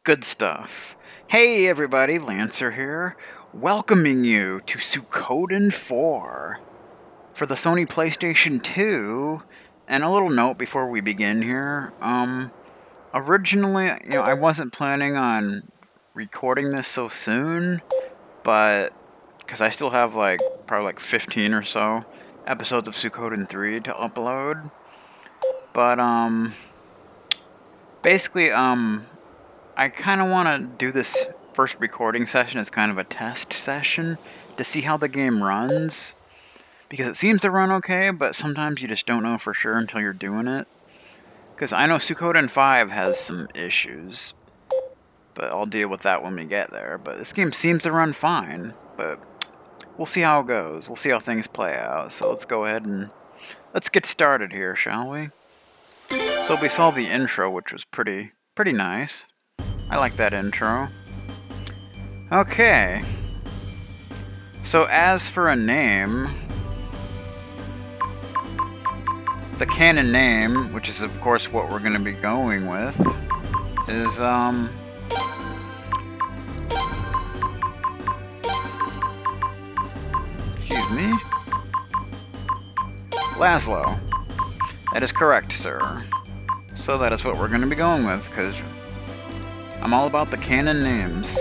Good stuff. Hey everybody, Lancer here, welcoming you to Suikoden 4 for the Sony PlayStation 2. And a little note before we begin here. Originally, I wasn't planning on recording this so soon, but because I still have probably 15 or so episodes of Suikoden 3 to upload. But basically, I kind of want to do this first recording session as kind of a test session to see how the game runs, because it seems to run okay, but sometimes you just don't know for sure until you're doing it. Because I know Suikoden 5 has some issues, but I'll deal with that when we get there. But this game seems to run fine, but we'll see how it goes. We'll see how things play out. So let's go ahead and let's get started here, shall we? So we saw the intro, which was pretty nice. I like that intro. Okay. So as for a name, the canon name, which is of course what we're going to be going with, is excuse me, Laszlo. That is correct, sir. So that is what we're going to be going with, because I'm all about the canon names.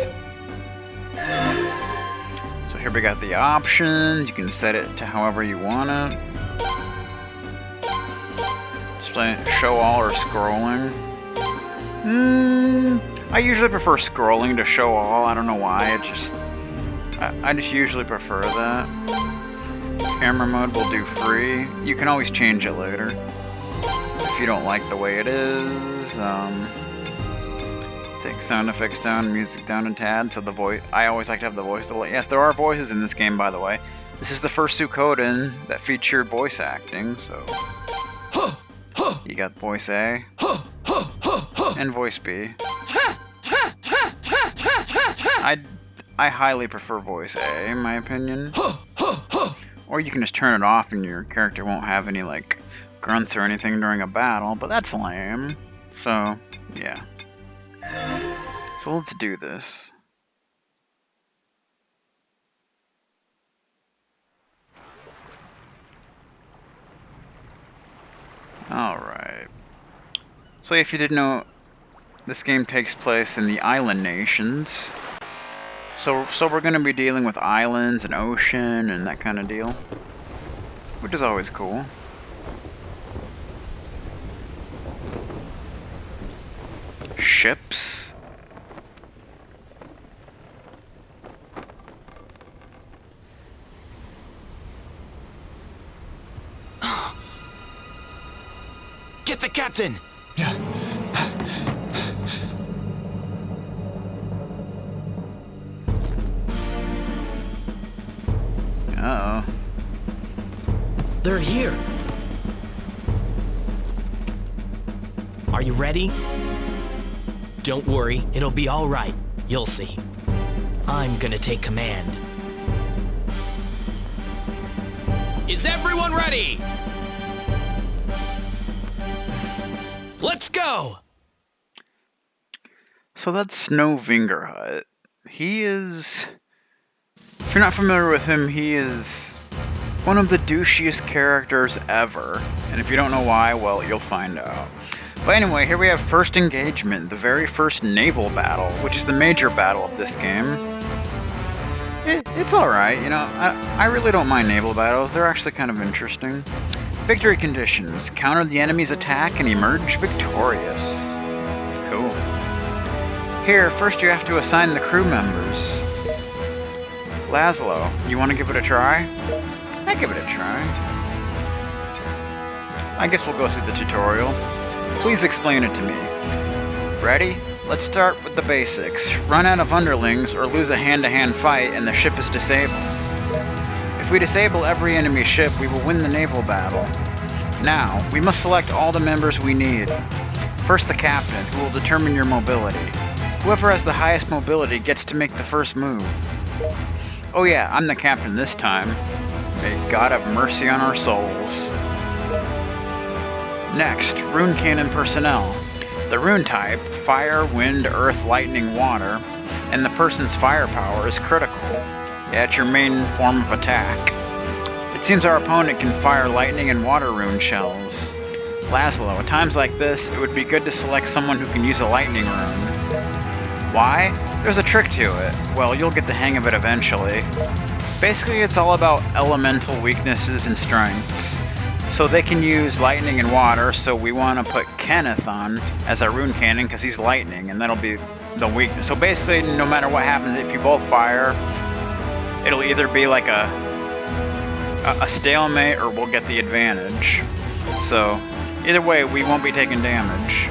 So here we got the options. You can set it to however you want it. Display show all or scrolling. I usually prefer scrolling to show all. I don't know why. I just usually prefer that. Camera mode will do free. You can always change it later if you don't like the way it is. Take sound effects down, music down a tad, so the voice. I always like to have the voice delay. Yes, there are voices in this game, by the way. This is the first Suikoden that featured voice acting, so you got voice A and voice B. I highly prefer voice A, in my opinion. Or you can just turn it off and your character won't have any like grunts or anything during a battle, but that's lame. So, yeah. So let's do this. Alright. So if you didn't know, this game takes place in the island nations. So we're going to be dealing with islands and ocean and that kind of deal. Which is always cool. Ships. Get the captain! Uh-oh. They're here. Are you ready? Don't worry, it'll be all right. You'll see. I'm gonna take command. Is everyone ready? Let's go! So that's Snow Vingerhut. He is... If you're not familiar with him, he is one of the douchiest characters ever. And if you don't know why, well, you'll find out. But anyway, here we have First Engagement, the very first naval battle, which is the major battle of this game. It's alright, you know, I really don't mind naval battles, they're actually kind of interesting. Victory conditions, counter the enemy's attack and emerge victorious. Cool. Here, first you have to assign the crew members. Laszlo, you want to give it a try? I give it a try. I guess we'll go through the tutorial. Please explain it to me. Ready? Let's start with the basics. Run out of underlings or lose a hand-to-hand fight and the ship is disabled. If we disable every enemy ship, we will win the naval battle. Now, we must select all the members we need. First the captain, who will determine your mobility. Whoever has the highest mobility gets to make the first move. Oh yeah, I'm the captain this time. May God have mercy on our souls. Next, rune cannon personnel. The rune type, fire, wind, earth, lightning, water, and the person's firepower is critical. Yeah, it's your main form of attack. It seems our opponent can fire lightning and water rune shells. Laszlo, at times like this, it would be good to select someone who can use a lightning rune. Why? There's a trick to it. Well, you'll get the hang of it eventually. Basically, it's all about elemental weaknesses and strengths. So they can use lightning and water, so we want to put Kenneth on as our rune cannon because he's lightning, and that'll be the weakness. So basically, no matter what happens, if you both fire, it'll either be like a stalemate or we'll get the advantage. So either way, we won't be taking damage.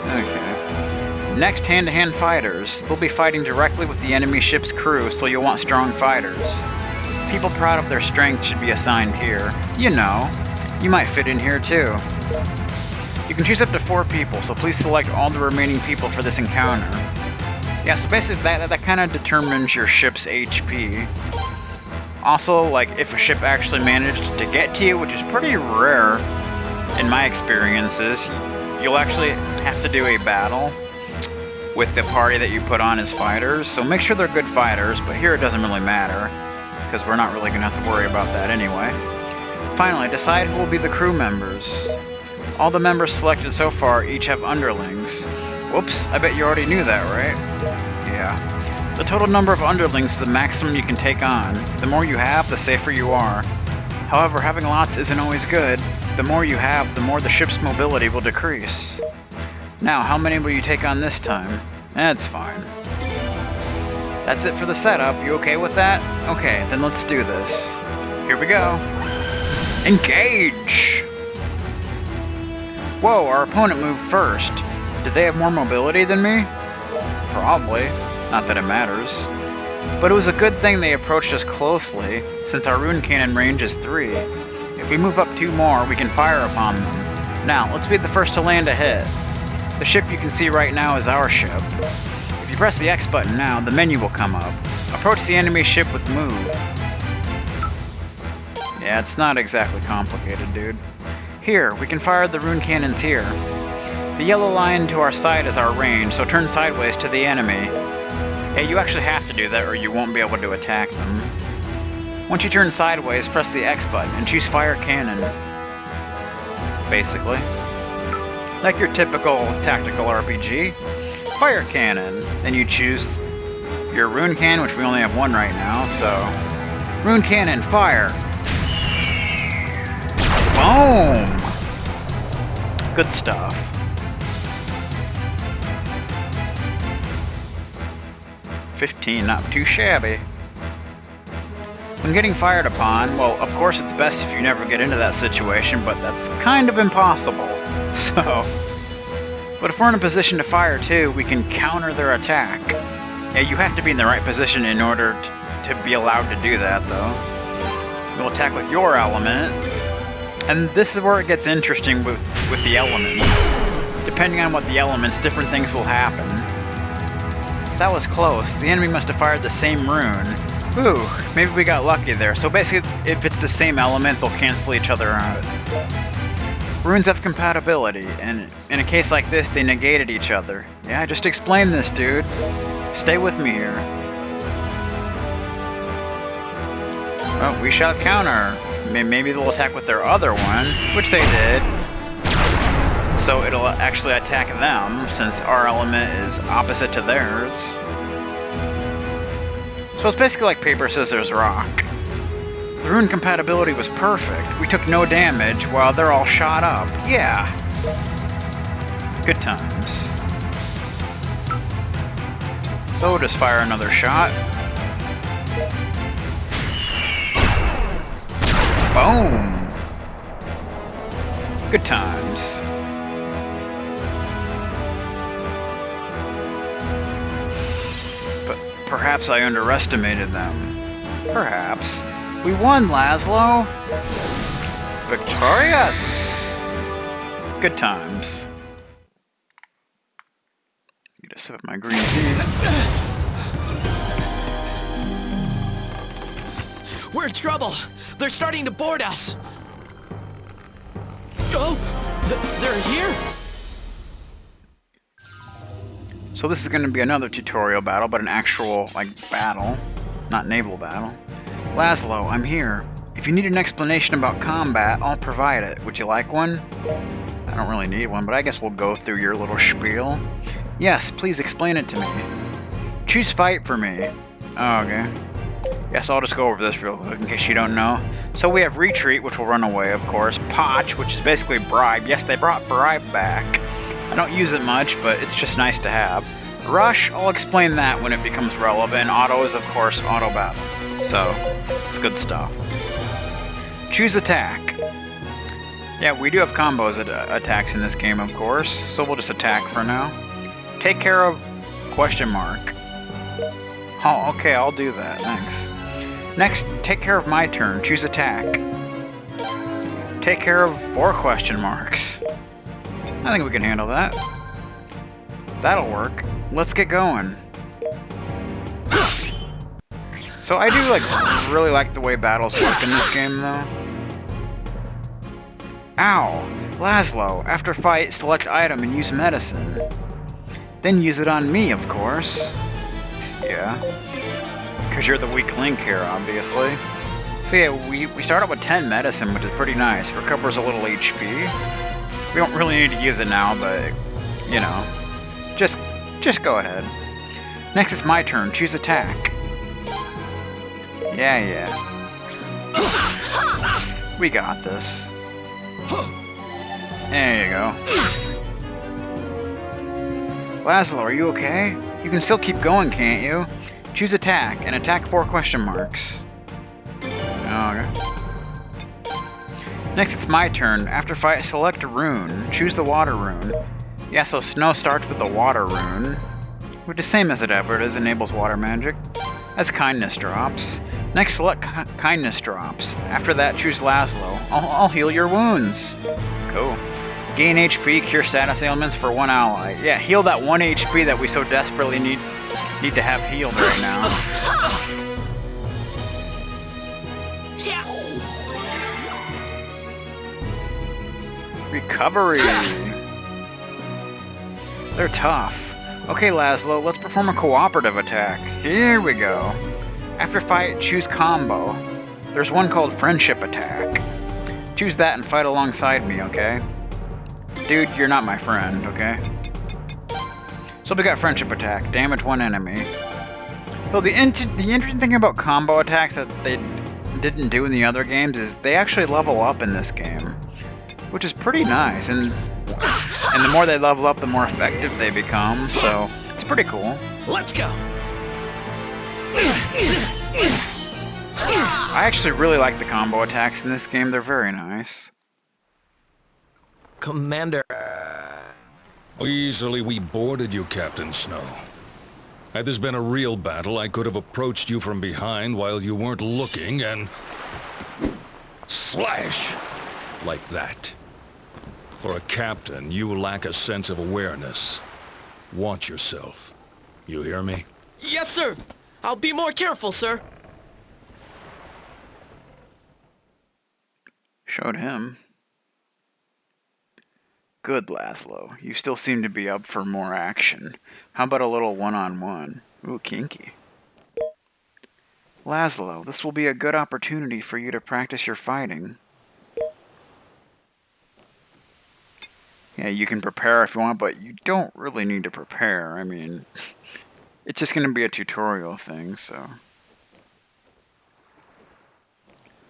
Okay. Next, hand-to-hand fighters. They'll be fighting directly with the enemy ship's crew, so you'll want strong fighters. People proud of their strength should be assigned here. You know, you might fit in here too. You can choose up to 4 people, so please select all the remaining people for this encounter. Yeah, so basically that kind of determines your ship's HP. Also, like, if a ship actually managed to get to you, which is pretty rare in my experiences, you'll actually have to do a battle with the party that you put on as fighters. So make sure they're good fighters, but here it doesn't really matter, because we're not really going to have to worry about that anyway. Finally, decide who will be the crew members. All the members selected so far each have underlings. Whoops, I bet you already knew that, right? Yeah. The total number of underlings is the maximum you can take on. The more you have, the safer you are. However, having lots isn't always good. The more you have, the more the ship's mobility will decrease. Now, how many will you take on this time? That's fine. That's it for the setup. You okay with that? Okay, then let's do this. Here we go. Engage! Whoa, our opponent moved first. Did they have more mobility than me? Probably. Not that it matters. But it was a good thing they approached us closely, since our rune cannon range is 3. If we move up 2 more, we can fire upon them. Now, let's be the first to land a hit. The ship you can see right now is our ship. If you press the X button now, the menu will come up. Approach the enemy ship with move. Yeah, it's not exactly complicated, dude. Here, we can fire the rune cannons here. The yellow line to our side is our range, so turn sideways to the enemy. Yeah, you actually have to do that or you won't be able to attack them. Once you turn sideways, press the X button and choose Fire Cannon. Basically. Like your typical tactical RPG. Fire Cannon. Then you choose your Rune Cannon, which we only have 1 right now, so... Rune Cannon, fire! Boom! Good stuff. $15, not too shabby. When getting fired upon, well, of course it's best if you never get into that situation, but that's kind of impossible. So, but if we're in a position to fire too, we can counter their attack. Yeah, you have to be in the right position in order to be allowed to do that, though. We'll attack with your element, and this is where it gets interesting with the elements. Depending on what the elements, different things will happen. That was close. The enemy must have fired the same rune. Ooh, maybe we got lucky there. So basically, if it's the same element, they'll cancel each other out. Runes have compatibility, and in a case like this, they negated each other. Yeah, I just explained this, dude. Stay with me here. Oh, we shall counter. Maybe they'll attack with their other one, which they did. So it'll actually attack them, since our element is opposite to theirs. So it's basically like paper, scissors, rock. The rune compatibility was perfect. We took no damage while they're all shot up. Yeah. Good times. So we'll just fire another shot. Boom. Good times. But perhaps I underestimated them. Perhaps. We won, Laszlo! Victorious! Good times. Get a sip of my green tea. We're in trouble! They're starting to board us! Oh! They're here? So this is going to be another tutorial battle, but an actual, like, battle. Not naval battle. Laszlo, I'm here. If you need an explanation about combat, I'll provide it. Would you like one? I don't really need one, but I guess we'll go through your little spiel. Yes, please explain it to me. Choose fight for me. Oh, okay. Yes, I'll just go over this real quick in case you don't know. So we have retreat, which will run away, of course. Potch, which is basically bribe. Yes, they brought bribe back. I don't use it much, but it's just nice to have. Rush, I'll explain that when it becomes relevant. Auto is, of course, auto battle. So, it's good stuff. Choose attack. Yeah, we do have combos attacks in this game, of course, so we'll just attack for now. Take care of question mark. Oh, okay, I'll do that, thanks. Next, take care of my turn. Choose attack. Take care of 4 question marks. I think we can handle that. That'll work. Let's get going. So I do really like the way battles work in this game, though. Ow! Laszlo, after fight, select item and use medicine. Then use it on me, of course. Yeah. Because you're the weak link here, obviously. So yeah, we start out with 10 medicine, which is pretty nice. Recovers a little HP. We don't really need to use it now, but, you know. Just go ahead. Next it's my turn. Choose attack. Yeah. We got this. There you go. Laszlo, are you okay? You can still keep going, can't you? Choose attack, and attack 4 question marks. Okay. Next, it's my turn. After fight, select a rune. Choose the water rune. Yeah, so Snow starts with the water rune, which is same as it ever is, enables water magic. As kindness drops. Next, select kindness drops. After that, choose Laszlo. I'll heal your wounds. Cool. Gain HP, cure status ailments for one ally. Yeah, heal that 1 HP that we so desperately need to have healed right now. Recovery. They're tough. Okay, Laszlo, let's perform a cooperative attack. Here we go. After fight, choose combo. There's one called friendship attack. Choose that and fight alongside me, okay? Dude, you're not my friend, okay? So we got friendship attack. Damage one enemy. So the interesting thing about combo attacks that they didn't do in the other games is they actually level up in this game, which is pretty nice. And the more they level up, the more effective they become. So it's pretty cool. Let's go. I actually really like the combo attacks in this game. They're very nice. Commander. Easily we boarded you, Captain Snow. Had this been a real battle, I could have approached you from behind while you weren't looking and... slash! Like that. For a captain, you lack a sense of awareness. Watch yourself. You hear me? Yes, sir. I'll be more careful, sir. Showed him. Good, Laszlo. You still seem to be up for more action. How about a little one-on-one? Ooh, kinky. Laszlo, this will be a good opportunity for you to practice your fighting. Yeah, you can prepare if you want, but you don't really need to prepare. I mean, it's just going to be a tutorial thing, so...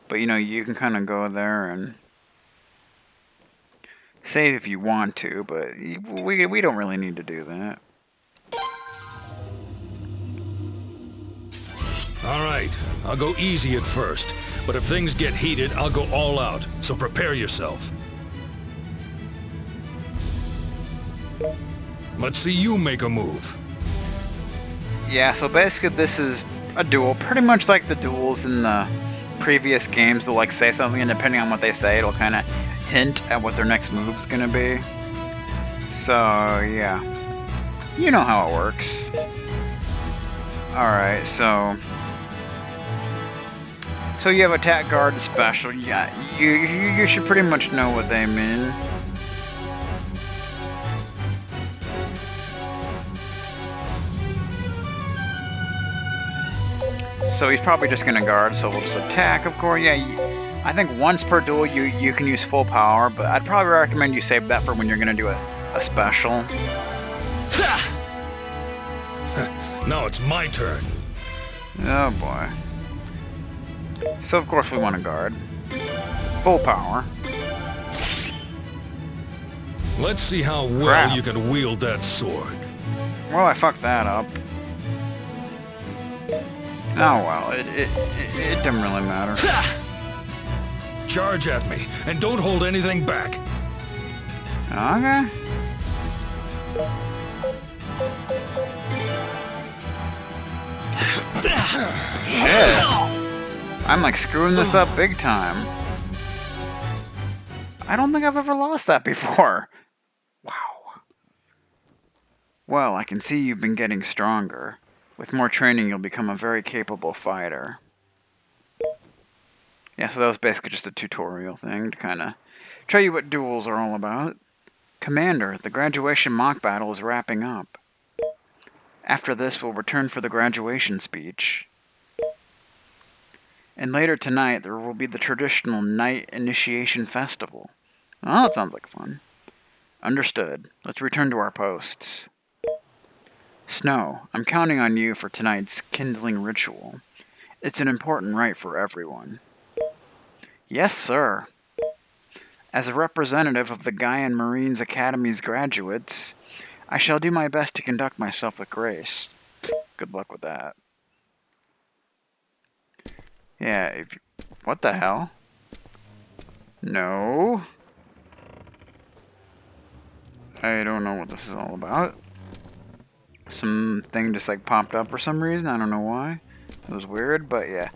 But, you know, you can kind of go there and... save if you want to, but we don't really need to do that. Alright, I'll go easy at first, but if things get heated, I'll go all out, so prepare yourself. Let's see you make a move. Yeah, so basically this is a duel, pretty much like the duels in the previous games. They'll like say something, and depending on what they say, it'll kind of hint at what their next move's gonna be. So, yeah. You know how it works. Alright, so you have attack, guard, and special. Yeah, you should pretty much know what they mean. So he's probably just gonna guard, so we'll just attack, of course. Yeah, I think once per duel you can use full power, but I'd probably recommend you save that for when you're gonna do a special. Now it's my turn. Oh boy. So of course we want to guard. Full power. Let's see how well Crap. you can wield that sword. Well, I fucked that up. Oh well, it didn't really matter. Charge at me, and don't hold anything back. Okay. Shit. I'm like screwing this up big time. I don't think I've ever lost that before. Wow. Well, I can see you've been getting stronger. With more training, you'll become a very capable fighter. Yeah, so that was basically just a tutorial thing to kind of show you what duels are all about. Commander, the graduation mock battle is wrapping up. After this, we'll return for the graduation speech. And later tonight, there will be the traditional night initiation festival. Oh, that sounds like fun. Understood. Let's return to our posts. Snow, I'm counting on you for tonight's kindling ritual. It's an important rite for everyone. Yes, sir. As a representative of the Gaian Marines Academy's graduates, I shall do my best to conduct myself with grace. Good luck with that. Yeah, what the hell? No. I don't know what this is all about. Something just like popped up for some reason. I don't know why. It was weird, but yeah.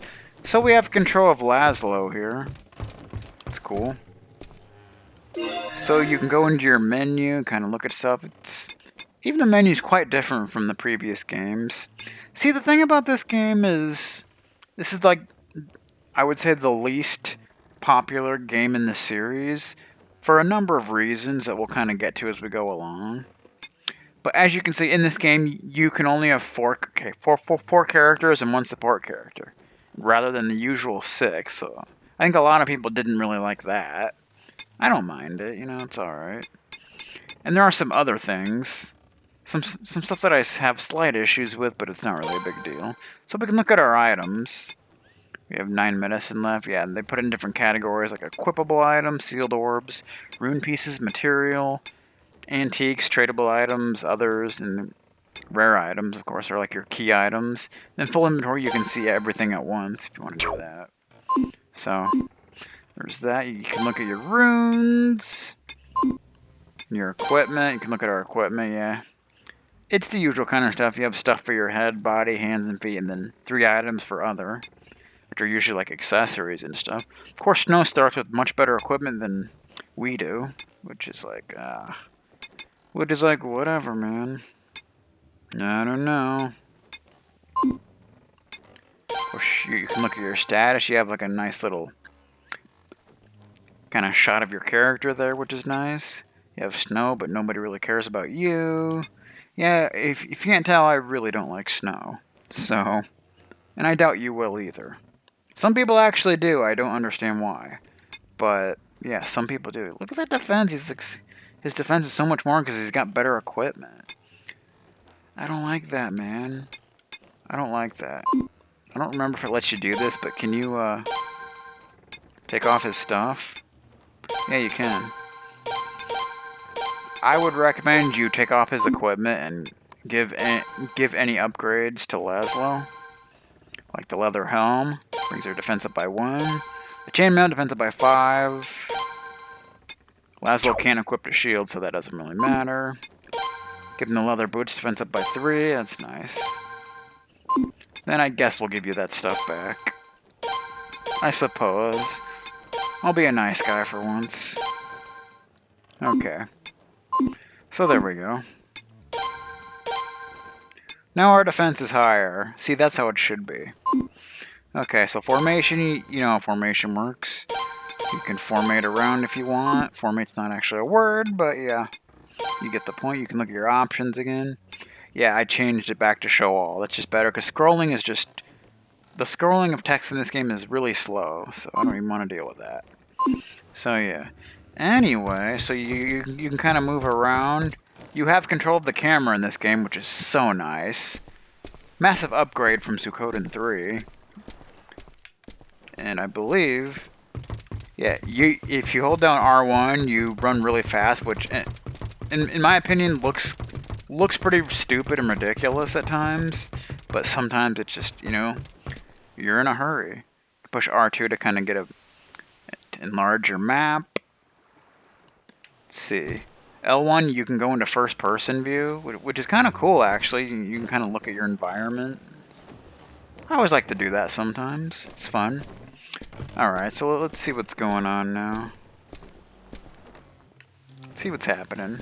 So we have control of Laszlo here. It's cool. So you can go into your menu, kind of look at stuff. Even the menu's quite different from the previous games. See, the thing about this game is, this is like, I would say the least popular game in the series for a number of reasons that we'll kind of get to as we go along. But as you can see, in this game, you can only have four characters and one support character, rather than the usual 6. So I think a lot of people didn't really like that. I don't mind it, you know, it's alright. And there are some other things. Some stuff that I have slight issues with, but it's not really a big deal. So we can look at our items. We have 9 medicine left. Yeah, and they put it in different categories, like equipable items, sealed orbs, rune pieces, material, antiques, tradable items, others, and rare items, of course, are like your key items. Then full inventory, you can see everything at once if you want to do that. So there's that. You can look at your runes, your equipment. You can look at our equipment, yeah. It's the usual kind of stuff. You have stuff for your head, body, hands, and feet, and then 3 items for other, which are usually like accessories and stuff. Of course, Snow starts with much better equipment than we do, which is like, whatever, man. I don't know. Or you can look at your status. You have like a nice little kind of shot of your character there, which is nice. You have Snow, but nobody really cares about you. Yeah, if you can't tell, I really don't like Snow. So, and I doubt you will either. Some people actually do. I don't understand why. But, yeah, some people do. Look at that defense. His defense is so much more because he's got better equipment. I don't like that, man. I don't like that. I don't remember if it lets you do this, but can you, take off his stuff? Yeah, you can. I would recommend you take off his equipment and give any upgrades to Laszlo. Like the leather helm, brings their defense up by 1. The chainmail defense up by 5. Laszlo can't equip a shield, so that doesn't really matter. Give him the leather boots, defense up by 3. That's nice. Then I guess we'll give you that stuff back. I suppose. I'll be a nice guy for once. Okay. So there we go. Now our defense is higher. See, that's how it should be. Okay, so formation, you know how formation works. You can formate around if you want. Formate's not actually a word, but yeah. You get the point. You can look at your options again. Yeah, I changed it back to show all. That's just better, because scrolling is just... The scrolling of text in this game is really slow, so I don't even want to deal with that. So yeah. Anyway, so you can kind of move around. You have control of the camera in this game, which is so nice. Massive upgrade from Suikoden 3. And I believe, yeah, if you hold down R1, you run really fast, which, in my opinion, looks pretty stupid and ridiculous at times. But sometimes it's just, you know, you're in a hurry. Push R2 to kind of get enlarge your map. Let's see. L1, you can go into first-person view, which is kind of cool, actually. You can kind of look at your environment. I always like to do that sometimes. It's fun. Alright, so let's see what's going on now. Let's see what's happening.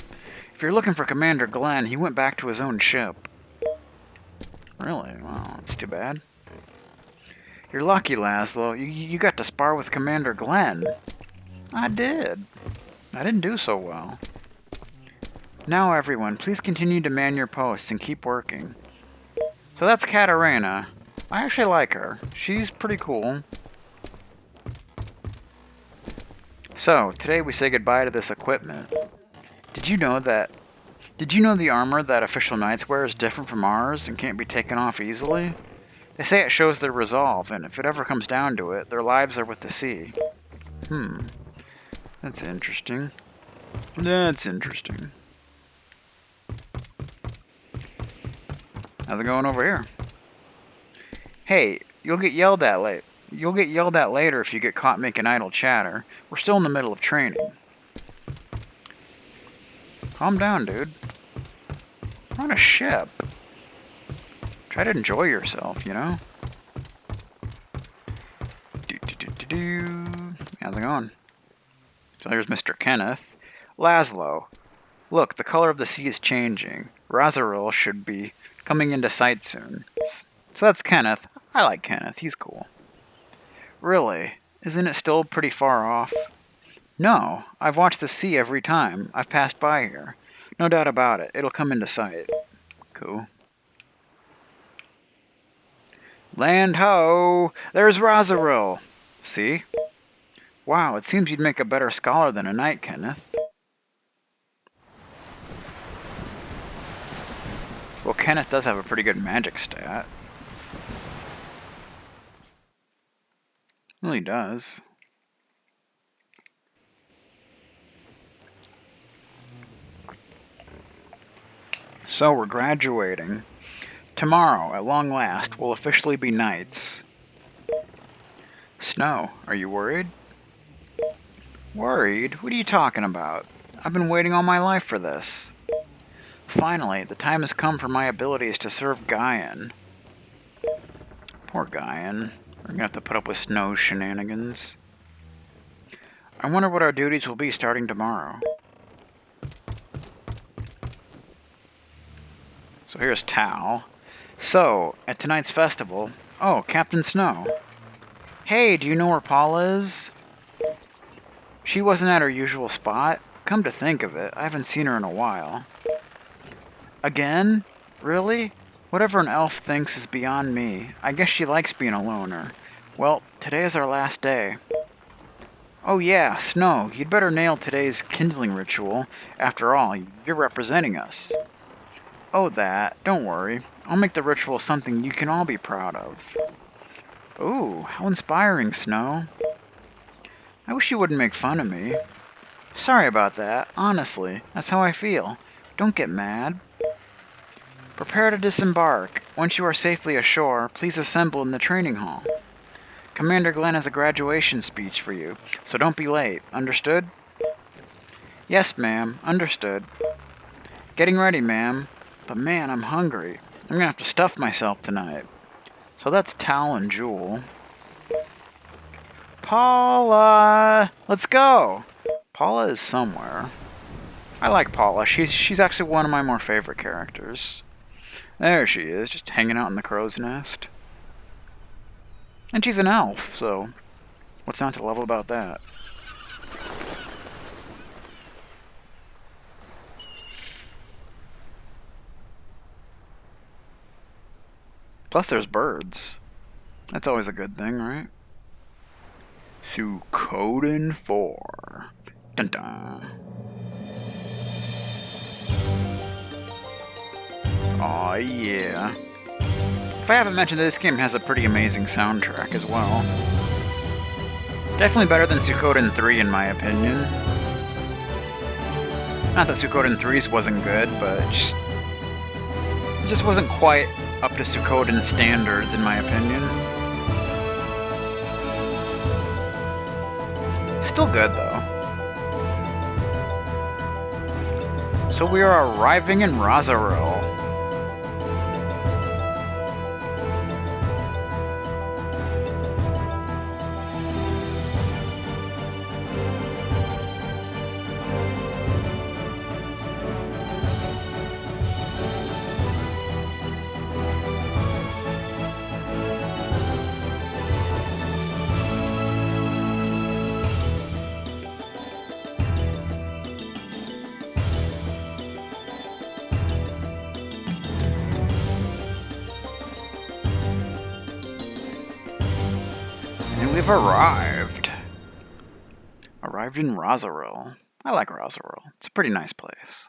If you're looking for Commander Glenn, he went back to his own ship. Really? Wow, that's too bad. You're lucky, Laszlo. You got to spar with Commander Glenn. I did. I didn't do so well. Now everyone, please continue to man your posts and keep working. So that's Katarina. I actually like her. She's pretty cool. So, today we say goodbye to this equipment. Did you know the armor that official knights wear is different from ours and can't be taken off easily? They say it shows their resolve, and if it ever comes down to it, their lives are with the sea. That's interesting. That's interesting. How's it going over here? Hey, you'll get yelled at You'll get yelled at later if you get caught making idle chatter. We're still in the middle of training. Calm down, dude. We're on a ship. Try to enjoy yourself, you know? How's it going? So there's Mr. Kenneth. Laszlo. Look, the color of the sea is changing. Razaril should be coming into sight soon. So that's Kenneth. I like Kenneth. He's cool. Really? Isn't it still pretty far off? No. I've watched the sea every time I've passed by here. No doubt about it. It'll come into sight. Cool. Land ho! There's Razaril! See? Wow, it seems you'd make a better scholar than a knight, Kenneth. Well, Kenneth does have a pretty good magic stat. Well, he does. So we're graduating. Tomorrow, at long last, we'll officially be knights. Snow, are you worried? Worried? What are you talking about? I've been waiting all my life for this. Finally, the time has come for my abilities to serve Guyan. Poor Guyan. We're gonna have to put up with Snow shenanigans. I wonder what our duties will be starting tomorrow. So here's Tal. So, at tonight's festival... Oh, Captain Snow. Hey, do you know where Paula is? She wasn't at her usual spot. Come to think of it, I haven't seen her in a while. Again? Really? Whatever an elf thinks is beyond me. I guess she likes being a loner. Well, today is our last day. Oh yeah, Snow, you'd better nail today's kindling ritual. After all, you're representing us. Oh that, don't worry. I'll make the ritual something you can all be proud of. Ooh, how inspiring, Snow. I wish you wouldn't make fun of me. Sorry about that, honestly, that's how I feel. Don't get mad. Prepare to disembark. Once you are safely ashore, please assemble in the training hall. Commander Glenn has a graduation speech for you, so don't be late. Understood? Yes, ma'am. Understood. Getting ready, ma'am. But man, I'm hungry. I'm gonna have to stuff myself tonight. So that's Tal and Jewel. Paula! Let's go! Paula is somewhere. I like Paula. She's actually one of my more favorite characters. There she is, just hanging out in the crow's nest. And she's an elf, so what's not to love about that? Plus there's birds. That's always a good thing, right? Suikoden 4. Dun dun. Aw, yeah. If I haven't mentioned, this game has a pretty amazing soundtrack as well. Definitely better than Suikoden 3 in my opinion. Not that Suikoden 3's wasn't good, but it just wasn't quite up to Suikoden standards in my opinion. Still good though. So we are arriving in Razaril. We've arrived. Arrived in Razaril. I like Razaril. It's a pretty nice place.